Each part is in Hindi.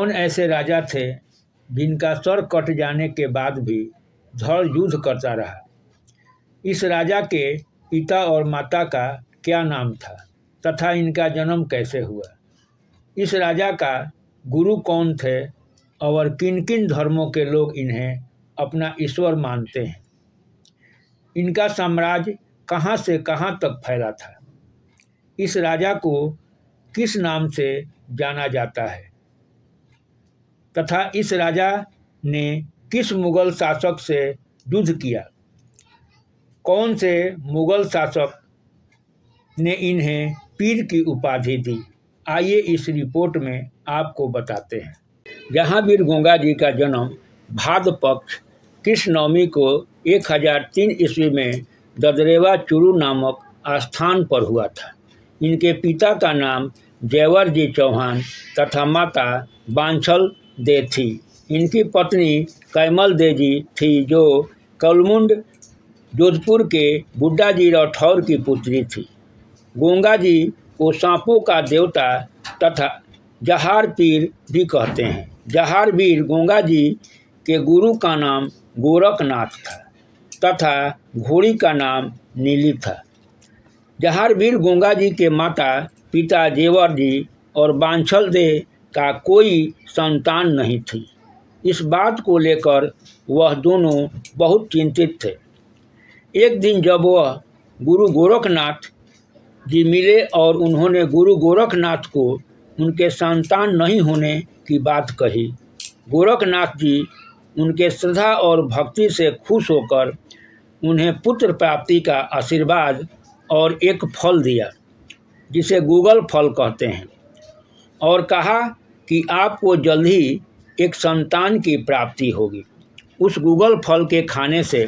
कौन ऐसे राजा थे जिनका सर कट जाने के बाद भी धड़ युद्ध करता रहा? इस राजा के पिता और माता का क्या नाम था तथा इनका जन्म कैसे हुआ? इस राजा का गुरु कौन थे और किन किन धर्मों के लोग इन्हें अपना ईश्वर मानते हैं? इनका साम्राज्य कहाँ से कहाँ तक फैला था? इस राजा को किस नाम से जाना जाता है तथा इस राजा ने किस मुगल शासक से युद्ध किया? कौन से मुगल शासक ने इन्हें पीर की उपाधि दी? आइए इस रिपोर्ट में आपको बताते हैं। जहांगीर गोंगा जी का जन्म भाद्र पक्ष कृष्ण नवमी को 1003 ईस्वी में ददरेवा चुरू नामक स्थान पर हुआ था। इनके पिता का नाम जयवर जी चौहान तथा माता बांछल दे थी। इनकी पत्नी कैमल दे जी थी जो कलमुंड जोधपुर के बुड्ढा जी राठौर की पुत्री थी। गोंगा जी को सांपों का देवता तथा जहार पीर भी कहते हैं। जहार वीर गोंगा जी के गुरु का नाम गोरखनाथ था तथा घोड़ी का नाम नीली था। जहार वीर गोंगा जी के माता पिता जेवर जी और बांछल दे का कोई संतान नहीं थी। इस बात को लेकर वह दोनों बहुत चिंतित थे। एक दिन जब वह गुरु गोरखनाथ जी मिले और उन्होंने गुरु गोरखनाथ को उनके संतान नहीं होने की बात कही। गोरखनाथ जी उनके श्रद्धा और भक्ति से खुश होकर उन्हें पुत्र प्राप्ति का आशीर्वाद और एक फल दिया जिसे गूगल फल कहते हैं और कहा कि आपको जल्द ही एक संतान की प्राप्ति होगी। उस गूगल फल के खाने से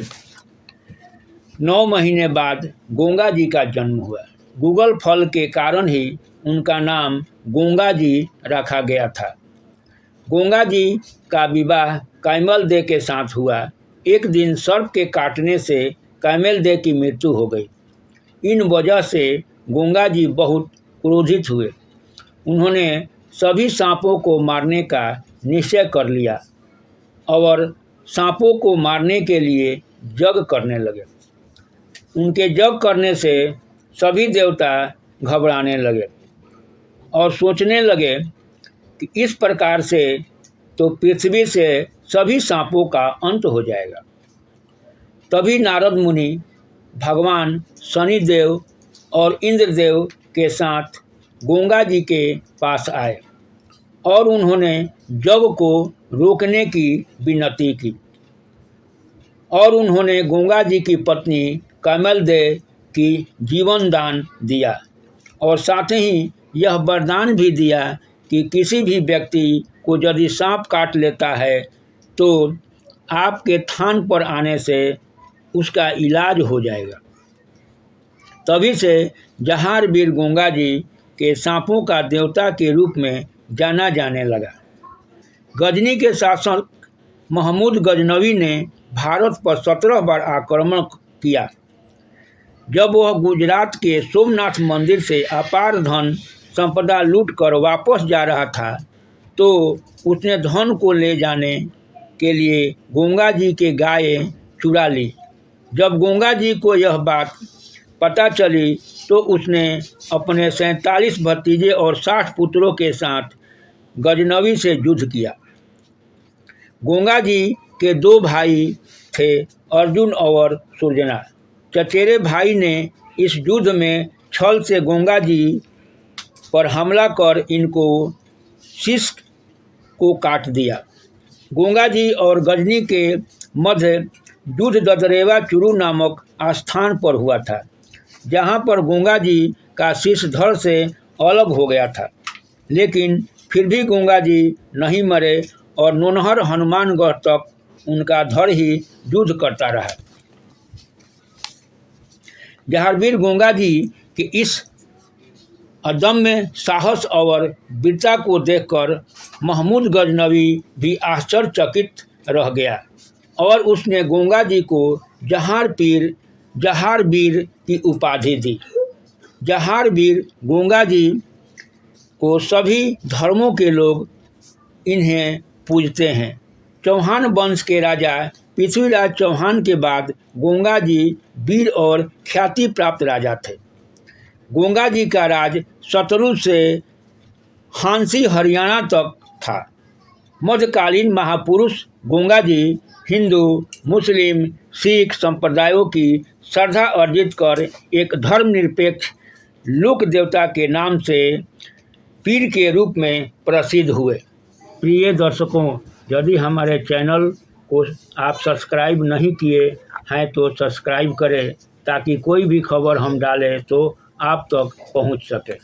9 महीने बाद गोंगा जी का जन्म हुआ। गूगल फल के कारण ही उनका नाम गोंगा जी रखा गया था। गोंगा जी का विवाह कैमल दे के साथ हुआ। एक दिन सर्प के काटने से कैमल दे की मृत्यु हो गई। इन वजह से गोंगा जी बहुत क्रोधित हुए। उन्होंने सभी सांपों को मारने का निश्चय कर लिया और सांपों को मारने के लिए यज्ञ करने लगे। उनके यज्ञ करने से सभी देवता घबराने लगे और सोचने लगे कि इस प्रकार से तो पृथ्वी से सभी सांपों का अंत हो जाएगा। तभी नारद मुनि भगवान शनिदेव और इंद्रदेव के साथ गोंगा जी के पास आए और उन्होंने यज्ञ को रोकने की विनती की और उन्होंने गोंगा जी की पत्नी कैमल दे की जीवन दान दिया और साथ ही यह वरदान भी दिया कि किसी भी व्यक्ति को यदि सांप काट लेता है तो आपके थान पर आने से उसका इलाज हो जाएगा। तभी से जहार वीर गोंगा जी के सांपों का देवता के रूप में जाना जाने लगा। गजनी के शासक महमूद गजनवी ने भारत पर 17 बार आक्रमण किया। जब वह गुजरात के सोमनाथ मंदिर से अपार धन संपदा लूटकर वापस जा रहा था तो उसने धन को ले जाने के लिए गोंगा जी के गायें चुरा ली। जब गोंगा जी को यह बात पता चली तो उसने अपने 47 भतीजे और 60 पुत्रों के साथ गजनवी से युद्ध किया। गोंगा जी के 2 भाई थे, अर्जुन और सुरजना। चचेरे भाई ने इस युद्ध में छल से गोंगा जी पर हमला कर इनको शीश को काट दिया। गोंगा जी और गजनी के मध्य युद्ध ददरेवा चुरू नामक स्थान पर हुआ था, जहां पर गोंगा जी का शीश धड़ से अलग हो गया था। लेकिन फिर भी गोंगा जी नहीं मरे और नोनहर हनुमानगढ़ तक उनका धड़ ही युद्ध करता रहा। जहारवीर गोंगा जी के इस अदम्य साहस और वीरता को देखकर महमूद गजनवी भी आश्चर्यचकित रह गया और उसने गोंगा जी को जहारवीर की उपाधि दी। जहारवीर गोंगा जी को सभी धर्मों के लोग इन्हें पूजते हैं। चौहान वंश के राजा पृथ्वीराज चौहान के बाद गोंगा जी वीर और ख्याति प्राप्त राजा थे। गोंगा जी का राज सतलुज से हांसी हरियाणा तक था। मध्यकालीन महापुरुष गोंगा जी हिंदू, मुस्लिम, सिख संप्रदायों की श्रद्धा अर्जित कर एक धर्मनिरपेक्ष लोक देवता के नाम से पीर के रूप में प्रसिद्ध हुए। प्रिय दर्शकों, यदि हमारे चैनल को आप सब्सक्राइब नहीं किए हैं तो सब्सक्राइब करें ताकि कोई भी खबर हम डालें तो आप तक पहुंच सके।